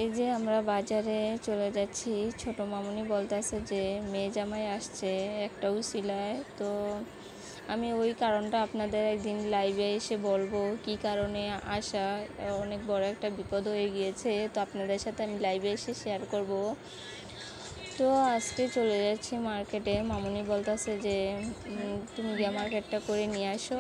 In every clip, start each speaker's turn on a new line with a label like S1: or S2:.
S1: এই যে আমরা বাজারে চলে যাচ্ছি, ছোট মামুনি বলতেছে যে মেয়ে জামাই আসছে একটা উছিলায়। তো আমি ওই কারণটা আপনাদের একদিন লাইভে এসে বলবো কি কারণে আসা। অনেক বড় একটা বিপদ হয়ে গিয়েছে, তো আপনাদের সাথে আমি লাইভে এসে শেয়ার করব। তো আজকে চলে যাচ্ছি মার্কেটে। মামুনি বলতেছে যে তুমি গিয়ে মার্কেটটা করে নিয়ে আসো।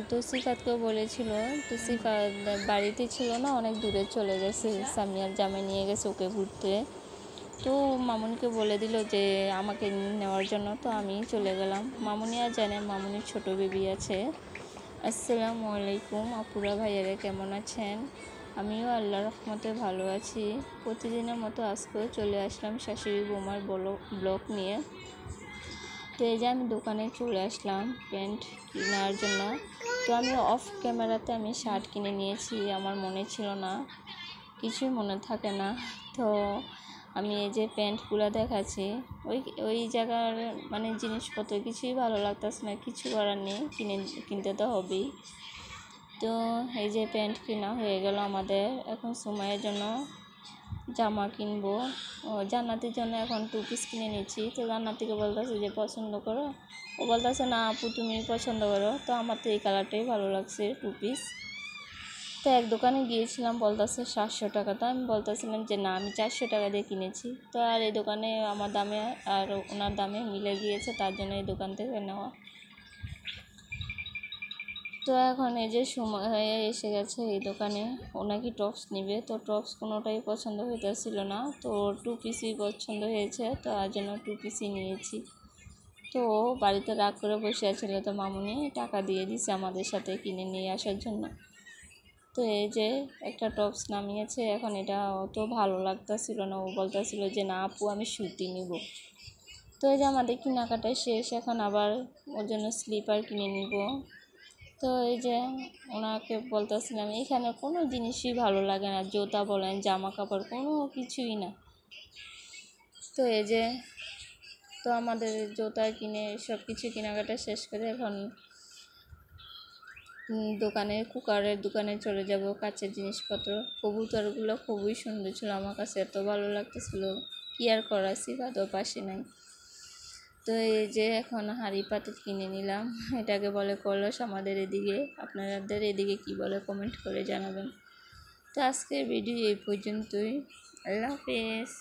S1: তো সিফাতকেও বলেছিল, তো সিফাত বাড়িতে ছিল না, অনেক দূরে চলে গেছে, সামিয়ার জামাই নিয়ে গেছে ওকে ঘুরতে। তো মামুনিকে বলে দিল যে আমাকে নেওয়ার জন্য, তো আমি চলে গেলাম। মামুনি আর জানে মামুনির ছোট বেবি আছে। আসসালামু আলাইকুম আপুরা ভাইয়ারা, কেমন আছেন? আমিও আল্লাহর রহমতে ভালো আছি। প্রতিদিনের মতো আজকেও চলে আসলাম শাশুড়ি বৌমার ব্লগ নিয়ে। তো এই যে আমি দোকানে চলে আসলাম প্যান্ট কেনার জন্য। তো আমি অফ ক্যামেরাতে আমি শার্ট কিনে নিয়েছি, আমার মনে ছিল না, কিছুই মনে থাকে না। তো আমি এই যে প্যান্টগুলো দেখাচ্ছি, ওই জায়গার মানে জিনিসপত্র কিছুই ভালো লাগতেছে না, কিছু করার নেই, কিনতে তো হবেই। তো এই যে প্যান্ট কেনা হয়ে গেল আমাদের। এখন সুমাইয়ের জন্য জামা কিনবো, জান্নাতির জন্য এখন 2 পিস কিনে নিচ্ছি। তো জান্নাতিকে বলতেছে যে পছন্দ করো, ও বলতেছে না আপু তুমি পছন্দ করো। তো আমার তো এই কালারটাই ভালো লাগছে 2 পিস। তো এক দোকানে গিয়েছিলাম, বলতেছে 700 টাকা। তো আমি বলতেছিলাম যে না আমি 400 টাকা দিয়ে কিনেছি। তো আর এই দোকানে আমার দামে আর ওনার দামে মিলে গিয়েছে, তার জন্য এই দোকান থেকে নেওয়া। তো এখন এই যে সময় হয়ে এসে গেছে এই দোকানে, ও নাকি টপস নিবে। তো টপস কোনোটাই পছন্দ হইতেছিল না, তো 2 পিসই পছন্দ হয়েছে, তো তার জন্য 2 পিসই নিয়েছি। তো বাড়িতে রাগ করে বসে আছিল, তো মামুনি টাকা দিয়ে দিছে আমাদের সাথে কিনে নিয়ে আসার জন্য। তো এই যে একটা টপস নামিয়েছে, এখন এটা অত ভালো লাগতেছিল না, ও বলতেছিল যে না আপু আমি সুতি নিব। তো এই যে আমাদের কেনাকাটা শেষ, এখন আবার ওর জন্য স্লিপার কিনে নিব। তো এই যে ওনাকে বলতেছিলাম এখানে কোনো জিনিসই ভালো লাগে না, জুতা বলেন জামা কাপড় কোনো কিছুই না। তো এই যে তো আমাদের জুতা কিনে সব কিছু কেনাকাটা শেষ করে এখন কুকারের দোকানে চলে যাব, কাচের জিনিসপত্র। কবুতরগুলো খুবই সুন্দর ছিল, আমার কাছে এত ভালো লাগতেছিল, কি আর করা, সিফাতও পাশে নাই। তো এই যে এখন হাঁড়ি পাতিল কিনে নিলাম, এটাকে বলে কলস আমাদের এদিকে, আপনাদের এদিকে কি বলে কমেন্ট করে জানাবেন। তো আজকের ভিডিও এই পর্যন্তই, আল্লাহ হাফেজ।